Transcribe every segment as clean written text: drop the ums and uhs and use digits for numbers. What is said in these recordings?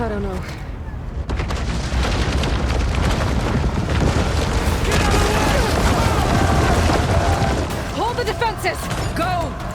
I don't know. Hold the defenses! Go!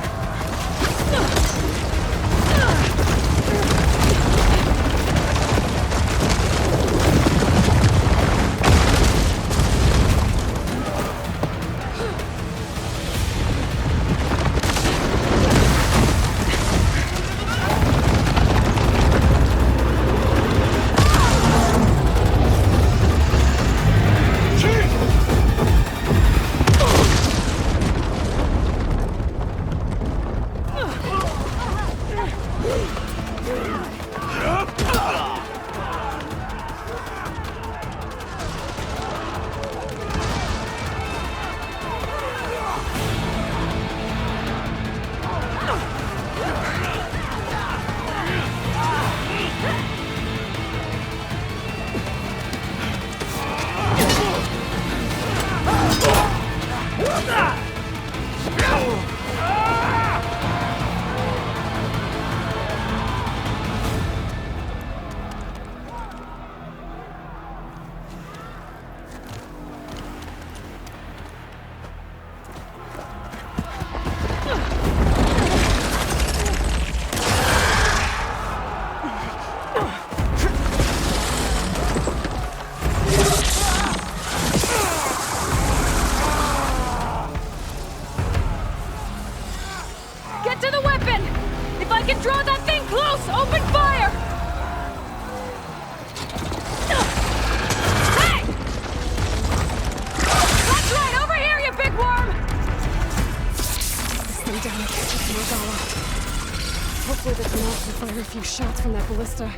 Hopefully this mouse will fire a few shots from that ballista.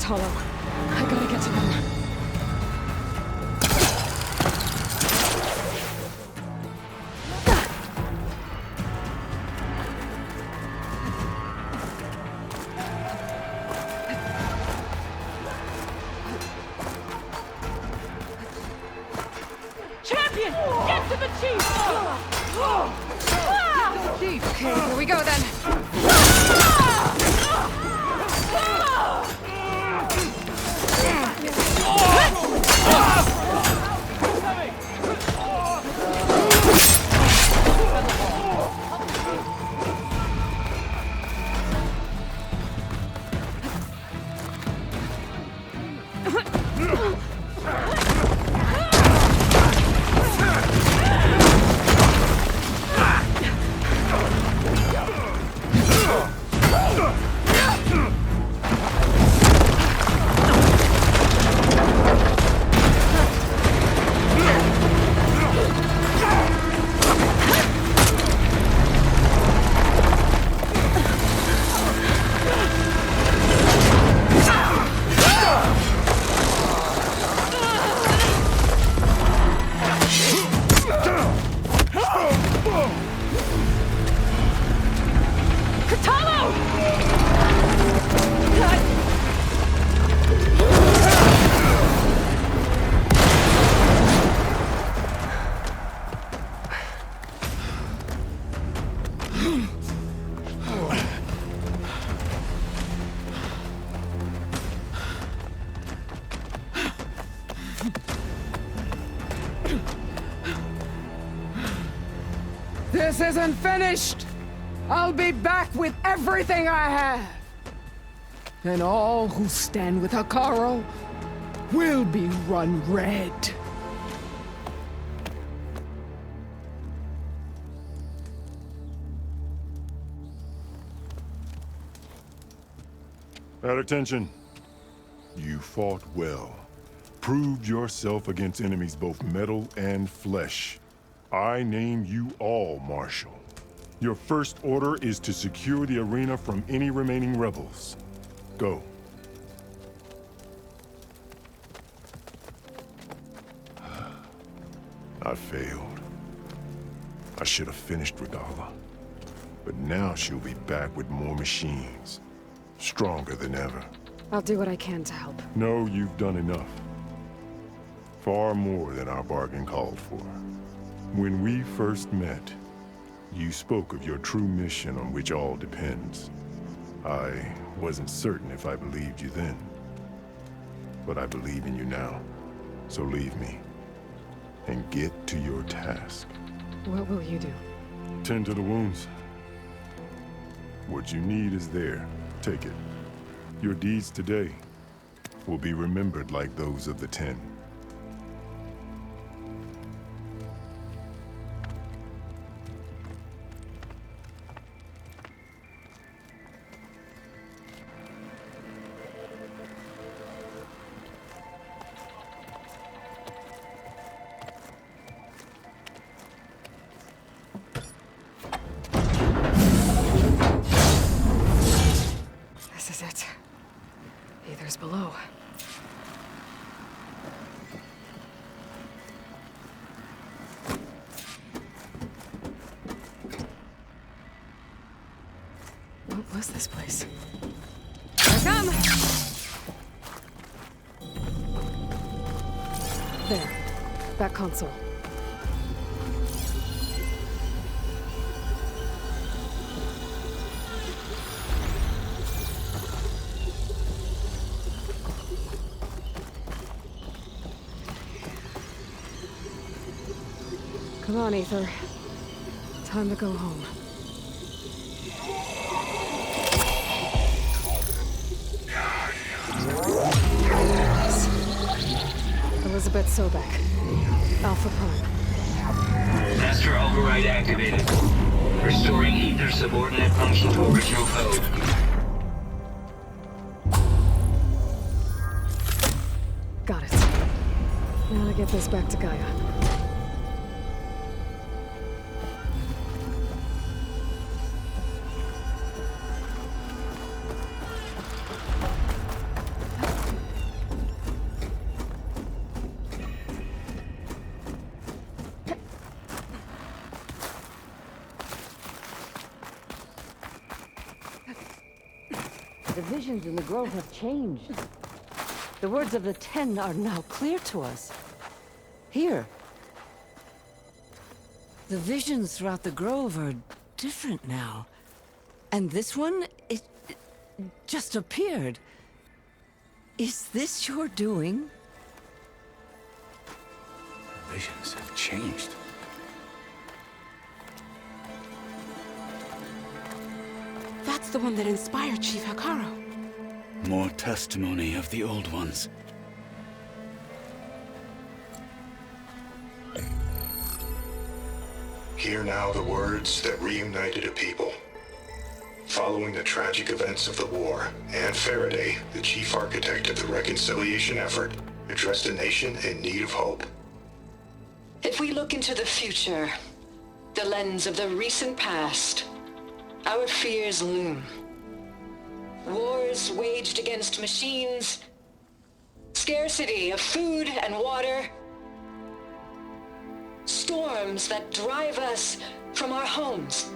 hollow. I gotta get to them. Champion! Get to the chief! Okay, here we go then. This isn't finished! I'll be back with everything I have! And all who stand with Hekarro will be run red. At attention. You fought well. Proved yourself against enemies both metal and flesh. I name you all Marshal. Your first order is to secure the arena from any remaining rebels. Go. I failed. I should have finished Regala. But now she'll be back with more machines. Stronger than ever. I'll do what I can to help. No, you've done enough. Far more than our bargain called for. When we first met, you spoke of your true mission on which all depends. I wasn't certain if I believed you then. But I believe in you now. So leave me. And get to your task. What will you do? Tend to the wounds. What you need is there. Take it. Your deeds today will be remembered like those of the 10. This is it. Aether's below. What was this place? Here I come! There. That console. Come on, Aether. Time to go home. Elizabeth Sobek. Alpha Prime. Master override activated. Restoring ether subordinate function to original code. Got it. Now to get this back to Gaia. The visions in the grove have changed. The words of the Ten are now clear to us. Here. The visions throughout the grove are different now. And this one, it just appeared. Is this your doing? Visions have changed. That's the one that inspired Chief Hakaro. More testimony of the old ones. Hear now the words that reunited a people. Following the tragic events of the war, Anne Faraday, the chief architect of the reconciliation effort, addressed a nation in need of hope. If we look into the future, the lens of the recent past, our fears loom. Wars waged against machines, scarcity of food and water, storms that drive us from our homes.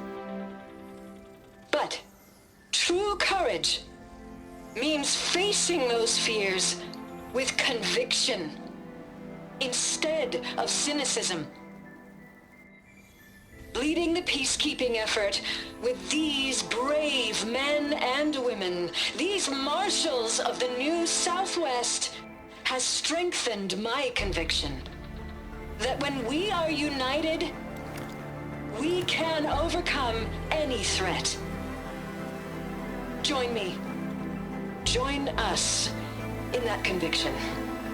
But true courage means facing those fears with conviction instead of cynicism. Leading the peacekeeping effort with these brave men and women, these marshals of the new Southwest, has strengthened my conviction that when we are united, we can overcome any threat. Join me. Join us in that conviction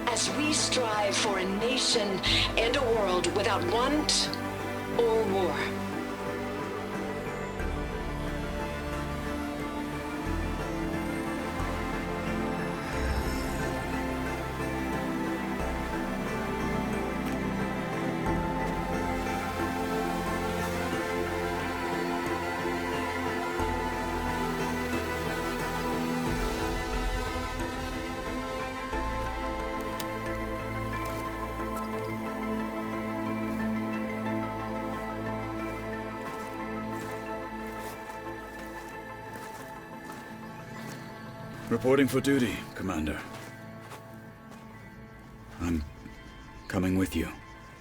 as we strive for a nation and a world without want or war. Reporting for duty, Commander. I'm coming with you.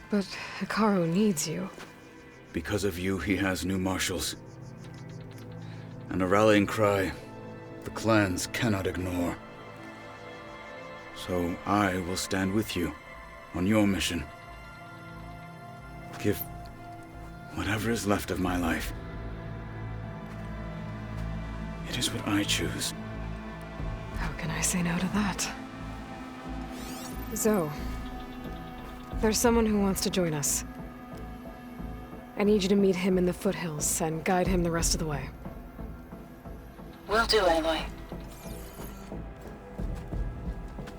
But Hikaru needs you. Because of you, he has new marshals. And a rallying cry the clans cannot ignore. So I will stand with you on your mission. Give whatever is left of my life. It is what I choose. How can I say no to that? Zoe, there's someone who wants to join us. I need you to meet him in the foothills and guide him the rest of the way. Will do, Aloy.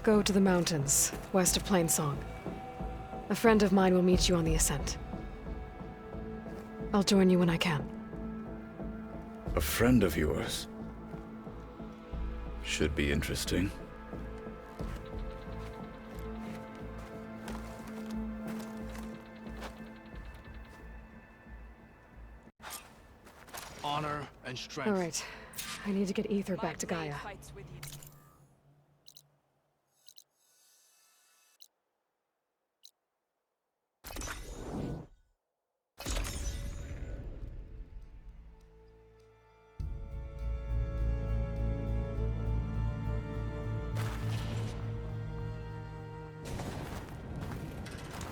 Go to the mountains, west of Plainsong. A friend of mine will meet you on the ascent. I'll join you when I can. A friend of yours? Should be interesting. Honor and strength. All right. I need to get Aether back to Gaia.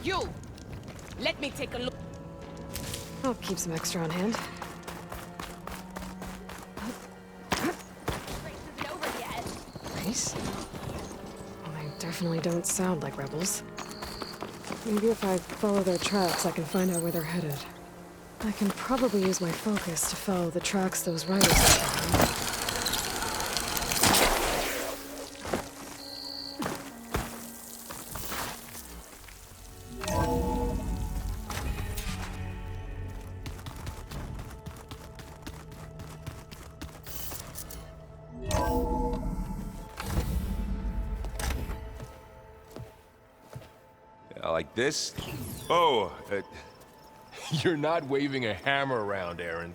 You! Let me take a look. I'll keep some extra on hand. Nice. Well, they definitely don't sound like rebels. Maybe if I follow their tracks, I can find out where they're headed. I can probably use my focus to follow the tracks those riders are following. Like this? Oh, you're not waving a hammer around, Aaron.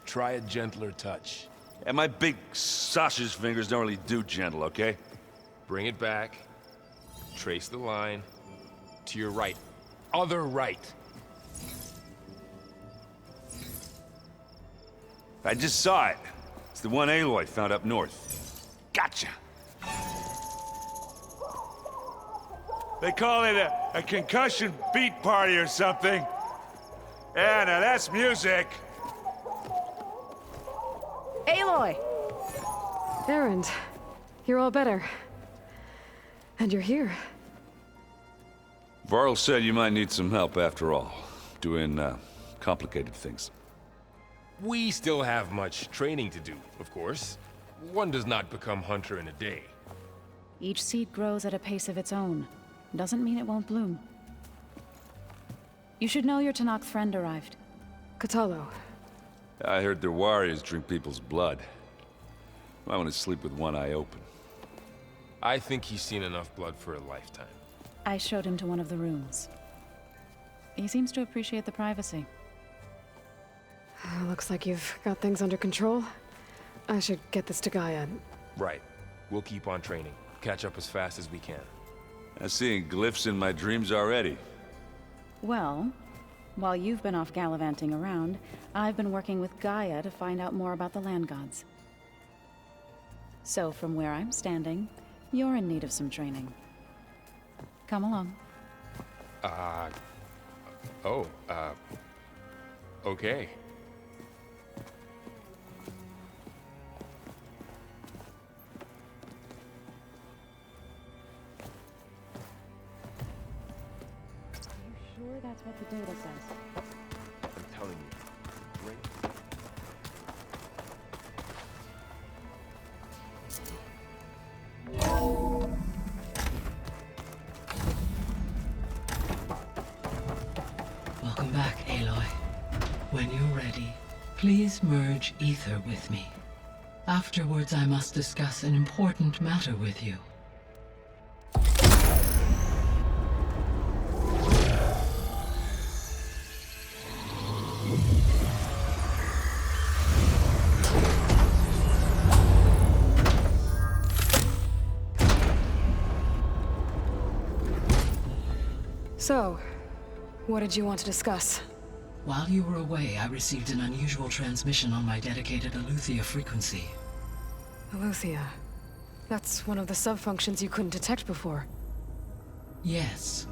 Try a gentler touch. And my big sausage fingers don't really do gentle, okay? Bring it back. Trace the line. To your right. Other right. I just saw it. It's the one Aloy found up north. Gotcha! They call it a concussion beat party or something. Yeah, now that's music. Aloy! Erend, you're all better. And you're here. Varl said you might need some help after all. Doing, complicated things. We still have much training to do, of course. One does not become hunter in a day. Each seed grows at a pace of its own. Doesn't mean it won't bloom. You should know your Tanakh friend arrived. Katalo. I heard their warriors drink people's blood. I want to sleep with one eye open. I think he's seen enough blood for a lifetime. I showed him to one of the rooms. He seems to appreciate the privacy. Looks like you've got things under control. I should get this to Gaia. Right. We'll keep on training. Catch up as fast as we can. I'm seeing glyphs in my dreams already. Well, while you've been off gallivanting around, I've been working with Gaia to find out more about the land gods. So from where I'm standing, you're in need of some training. Come along. Okay. Sure that's what the data says? I'm telling you. Great. Welcome back, Aloy. When you're ready, please merge ether with me. Afterwards, I must discuss an important matter with you. So, what did you want to discuss? While you were away, I received an unusual transmission on my dedicated EIETHER frequency. EIETHER. That's one of the sub-functions you couldn't detect before. Yes.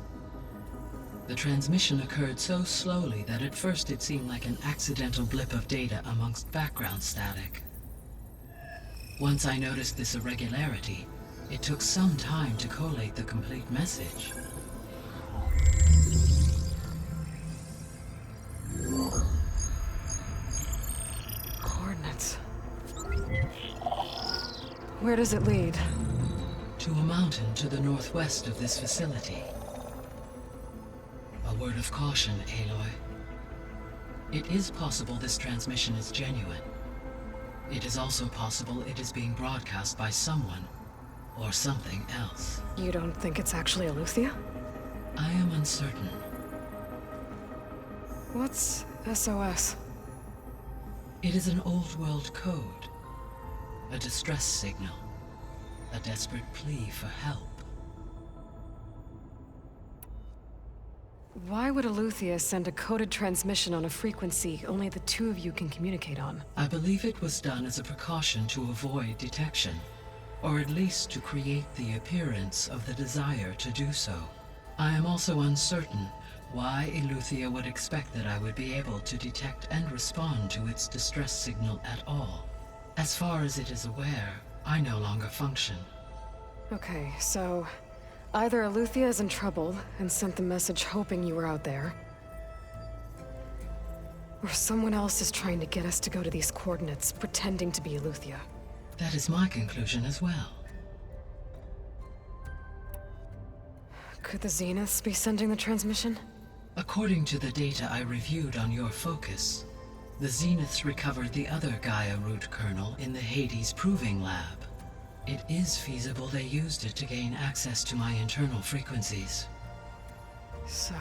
The transmission occurred so slowly that at first it seemed like an accidental blip of data amongst background static. Once I noticed this irregularity, it took some time to collate the complete message. Coordinates. Where does it lead? To a mountain to the northwest of this facility. A word of caution, Aloy. It is possible this transmission is genuine. It is also possible it is being broadcast by someone, or something else. You don't think it's actually EIETHER? I am uncertain. What's SOS? It is an old-world code. A distress signal. A desperate plea for help. Why would EIETHER send a coded transmission on a frequency only the two of you can communicate on? I believe it was done as a precaution to avoid detection, or at least to create the appearance of the desire to do so. I am also uncertain why EIETHER would expect that I would be able to detect and respond to its distress signal at all. As far as it is aware, I no longer function. Okay, so either EIETHER is in trouble and sent the message hoping you were out there, or someone else is trying to get us to go to these coordinates, pretending to be EIETHER. That is my conclusion as well. Could the Zeniths be sending the transmission? According to the data I reviewed on your focus, the Zeniths recovered the other Gaia root kernel in the Hades Proving Lab. It is feasible they used it to gain access to my internal frequencies. So,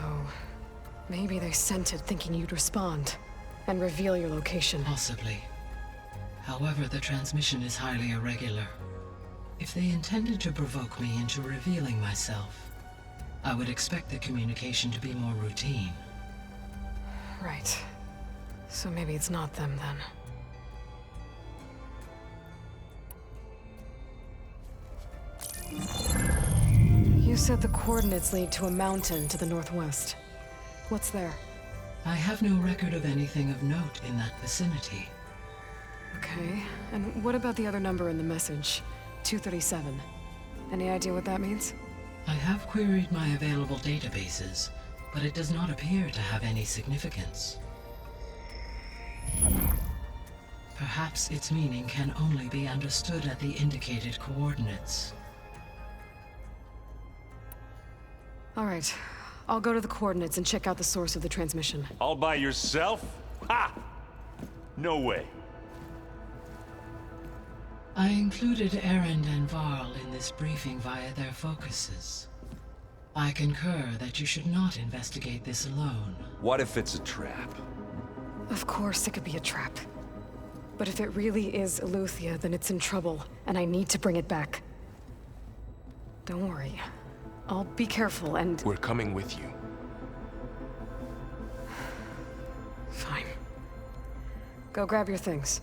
maybe they sent it thinking you'd respond, and reveal your location. Possibly. However, the transmission is highly irregular. If they intended to provoke me into revealing myself, I would expect the communication to be more routine. Right. So maybe it's not them then. You said the coordinates lead to a mountain to the northwest. What's there? I have no record of anything of note in that vicinity. Okay, and what about the other number in the message? 237. Any idea what that means? I have queried my available databases, but it does not appear to have any significance. Perhaps its meaning can only be understood at the indicated coordinates. All right, I'll go to the coordinates and check out the source of the transmission. All by yourself? Ha! No way. I included Erend and Varl in this briefing via their focuses. I concur that you should not investigate this alone. What if it's a trap? Of course it could be a trap. But if it really is EIEUTHIA, then it's in trouble, and I need to bring it back. Don't worry. I'll be careful and... We're coming with you. Fine. Go grab your things.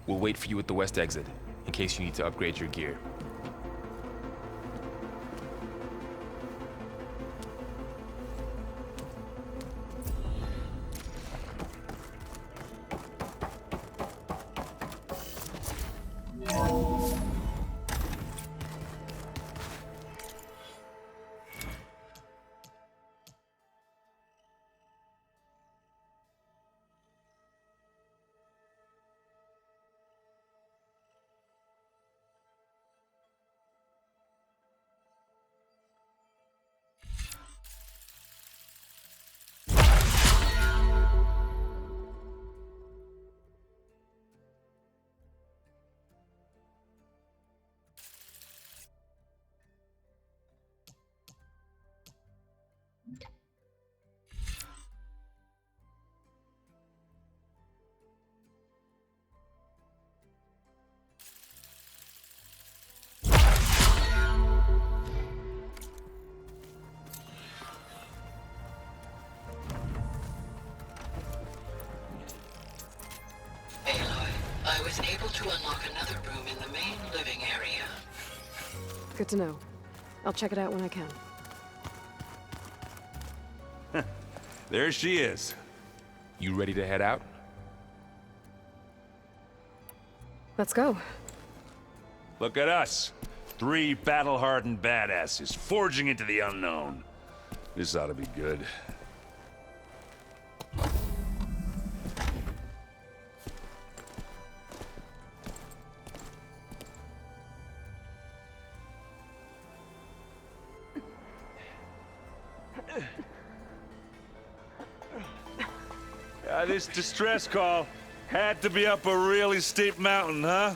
We'll wait for you at the west exit, in case you need to upgrade your gear. Aloy, I was able to unlock another room in the main living area. Good to know. I'll check it out when I can. There she is. You ready to head out? Let's go. Look at us. 3 battle-hardened badasses forging into the unknown. This ought to be good. This distress call had to be up a really steep mountain, huh?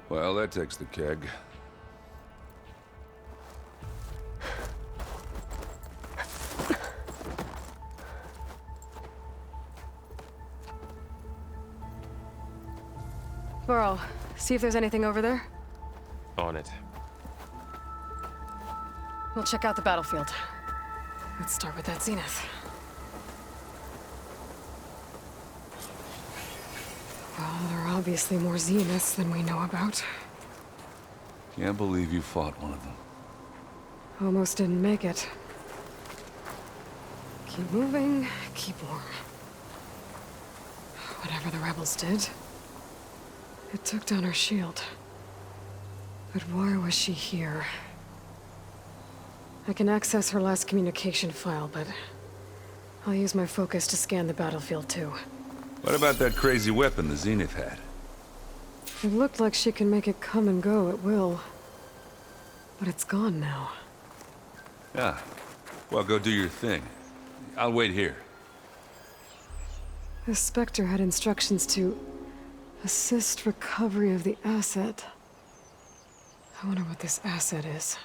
Well, that takes the keg. Varl, see if there's anything over there. On it. We'll check out the battlefield. Let's start with that zenith. Well, there are obviously more zeniths than we know about. Can't believe you fought one of them. Almost didn't make it. Keep moving, keep warm. Whatever the rebels did, it took down her shield. But why was she here? I can access her last communication file, but I'll use my focus to scan the battlefield too. What about that crazy weapon the Zenith had? It looked like she can make it come and go at will. But it's gone now. Yeah. Well, go do your thing. I'll wait here. The Spectre had instructions to assist recovery of the asset. I wonder what this asset is.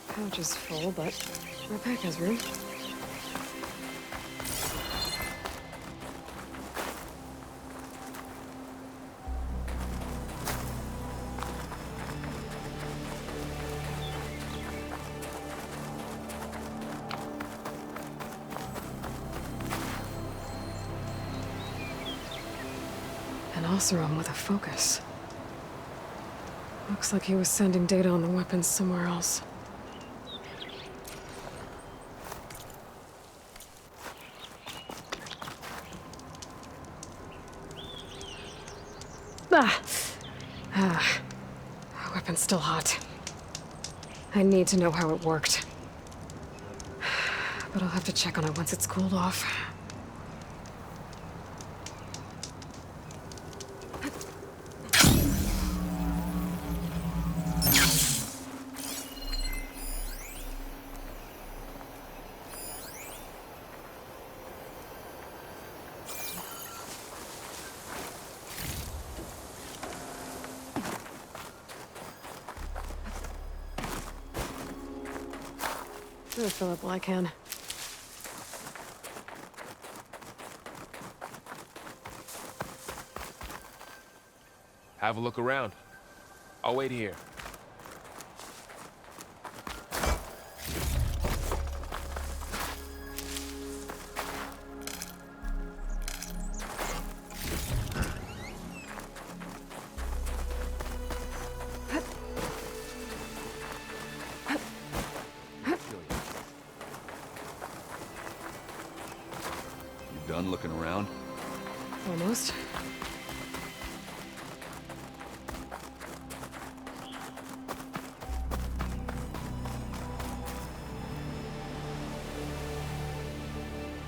Pouch is full, but my pack has room. An Oseram with a focus. Looks like he was sending data on the weapons somewhere else. Weapon's still hot. I need to know how it worked. But I'll have to check on it once it's cooled off. I'll fill up while I can. Have a look around. I'll wait here. Done looking around? Almost.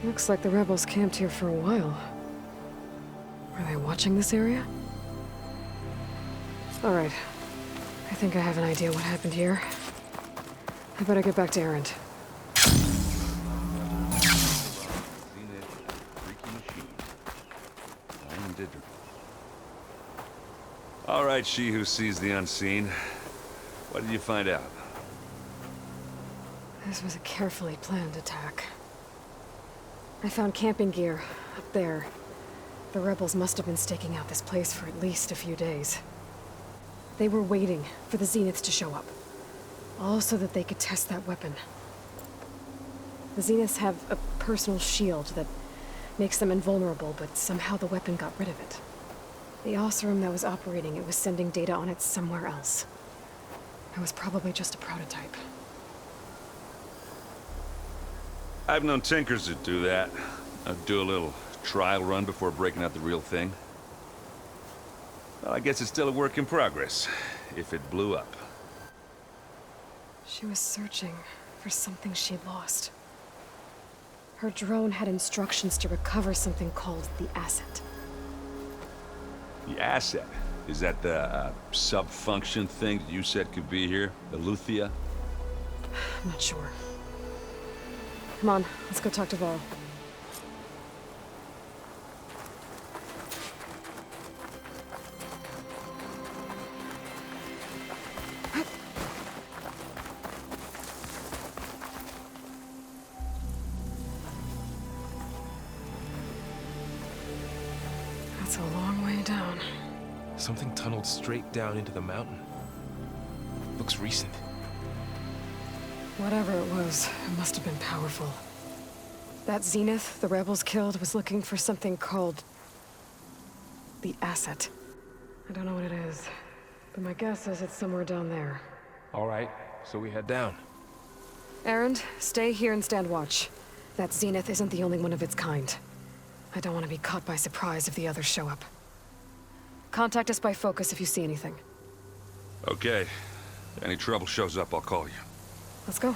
Looks like the rebels camped here for a while. Were they watching this area? All right. I think I have an idea what happened here. I better get back to Erend. All right, she who sees the unseen. What did you find out? This was a carefully planned attack. I found camping gear up there. The rebels must have been staking out this place for at least a few days. They were waiting for the Zeniths to show up. All so that they could test that weapon. The Zeniths have a personal shield that makes them invulnerable, but somehow the weapon got rid of it. The Oseram that was operating it was sending data on it somewhere else. It was probably just a prototype. I've known tinkers that do that. I'd do a little trial run before breaking out the real thing. Well, I guess it's still a work in progress, if it blew up. She was searching for something she'd lost. Her drone had instructions to recover something called the asset. The asset? Is that the sub-function thing that you said could be here? EIEUTHIA? I'm not sure. Come on, let's go talk to Val. down. Something tunneled straight down into the mountain. Looks recent. Whatever it was, it must have been powerful. That zenith the rebels killed was looking for something called the asset. I don't know what it is, but my guess is it's somewhere down there. All right, so we head down. Erend, stay here and stand watch. That zenith isn't the only one of its kind. I don't want to be caught by surprise if the others show up. Contact us by focus if you see anything. Okay. If any trouble shows up, I'll call you. Let's go.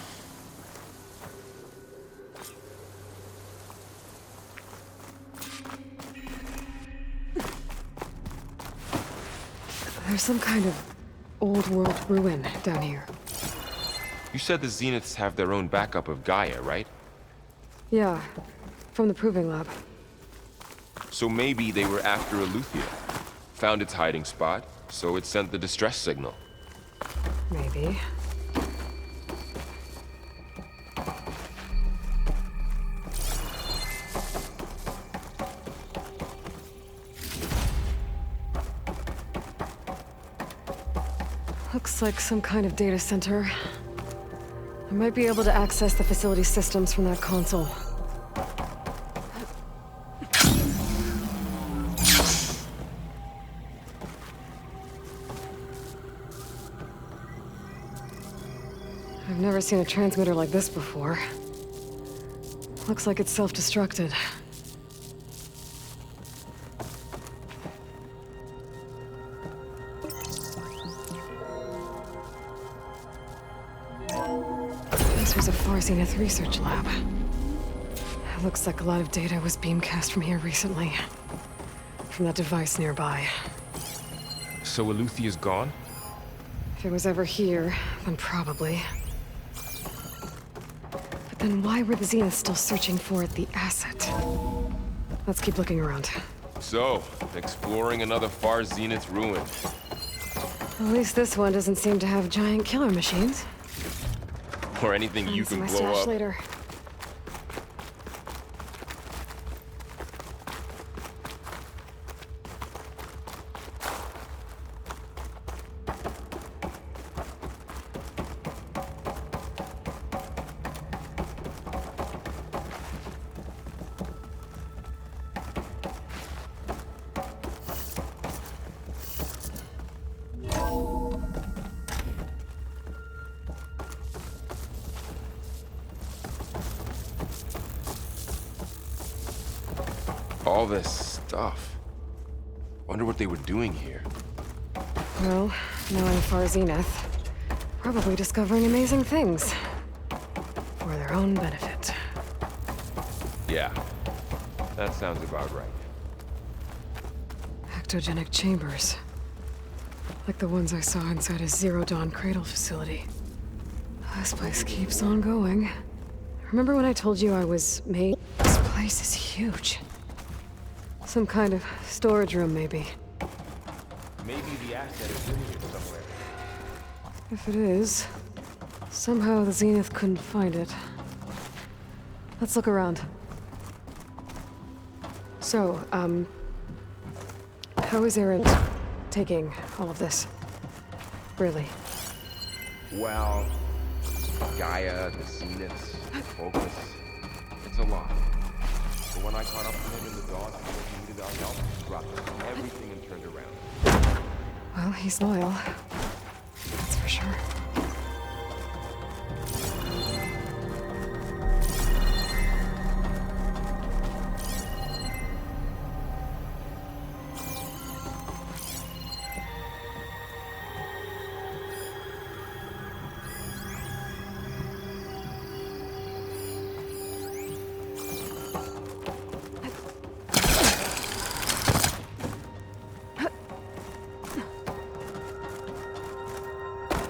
There's some kind of old-world ruin down here. You said the Zeniths have their own backup of Gaia, right? Yeah, from the proving lab. So maybe they were after EIEUTHIA. Found its hiding spot, so it sent the distress signal. Maybe. Looks like some kind of data center. I might be able to access the facility systems from that console. I've never seen a transmitter like this before. Looks like it's self-destructed. This was a Far Zenith research lab. It looks like a lot of data was beamcast from here recently. From that device nearby. So EIEUTHIA's gone? If it was ever here, then probably. But then why were the Zeniths still searching for the asset? Let's keep looking around. So, exploring another Far Zenith ruin. At least this one doesn't seem to have giant killer machines. Or anything you can My blow stash up. later. All this stuff. Wonder what they were doing here. Well, knowing Far Zenith, probably discovering amazing things. For their own benefit. Yeah, that sounds about right. Ectogenic chambers. Like the ones I saw inside a Zero Dawn cradle facility. This place keeps on going. Remember when I told you I was made? This place is huge. Some kind of storage room, maybe. Maybe the asset is in here somewhere. If it is, somehow the Zenith couldn't find it. Let's look around. So, how is Erend taking all of this? Really? Well, Gaia, the Zeniths, Focus. It's a lot. But when I caught up with him in the dawn, I knew he needed our help. He dropped everything and turned around. Well, he's loyal. That's for sure.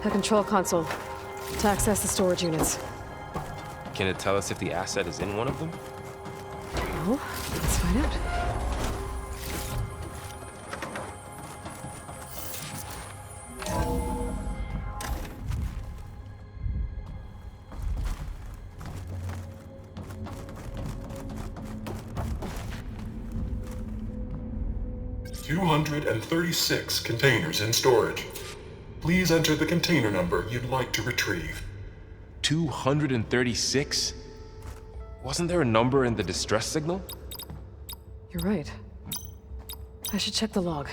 A control console to access the storage units. Can it tell us if the asset is in one of them? Well, let's find out. 236 containers in storage. Please enter the container number you'd like to retrieve. 236? Wasn't there a number in the distress signal? You're right. I should check the log.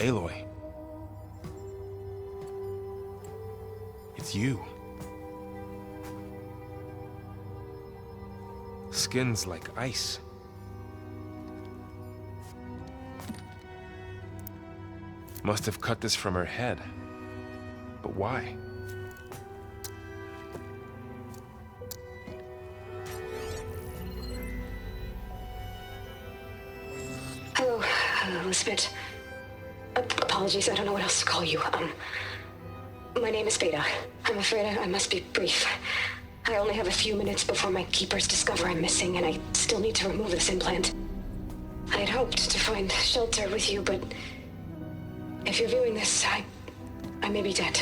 Aloy. It's you. Skin's like ice. Must have cut this from her head. But why? Hello, Elizabeth. Apologies, I don't know what else to call you. My name is Beta. I'm afraid I must be brief. I only have a few minutes before my keepers discover I'm missing, and I still need to remove this implant. I had hoped to find shelter with you, but if you're viewing this, I may be dead.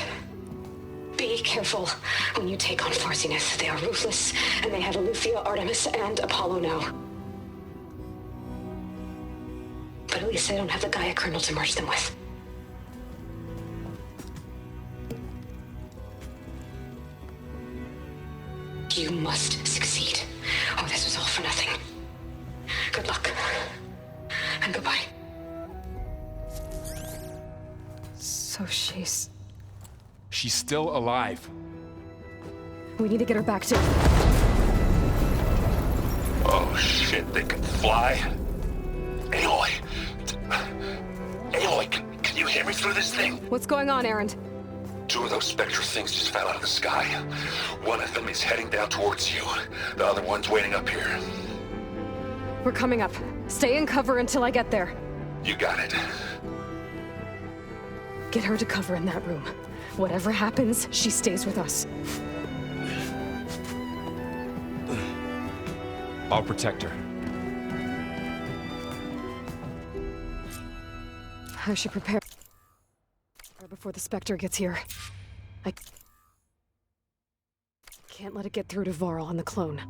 Be careful when you take on Far Zenith. They are ruthless, and they have EIEUTHIA, Artemis, and Apollo now. But at least I don't have the Gaia kernel to merge them with. You must succeed, or this was all for nothing. Good luck. And goodbye. So she's still alive. We need to get her back to... Oh shit, they can fly? Aloy! Aloy, can you hear me through this thing? What's going on, Erend? 2 of those spectral things just fell out of the sky. One of them is heading down towards you. The other one's waiting up here. We're coming up. Stay in cover until I get there. You got it. Get her to cover in that room. Whatever happens, she stays with us. I'll protect her. I should prepare before the Spectre gets here. I can't let it get through to Varl on the clone.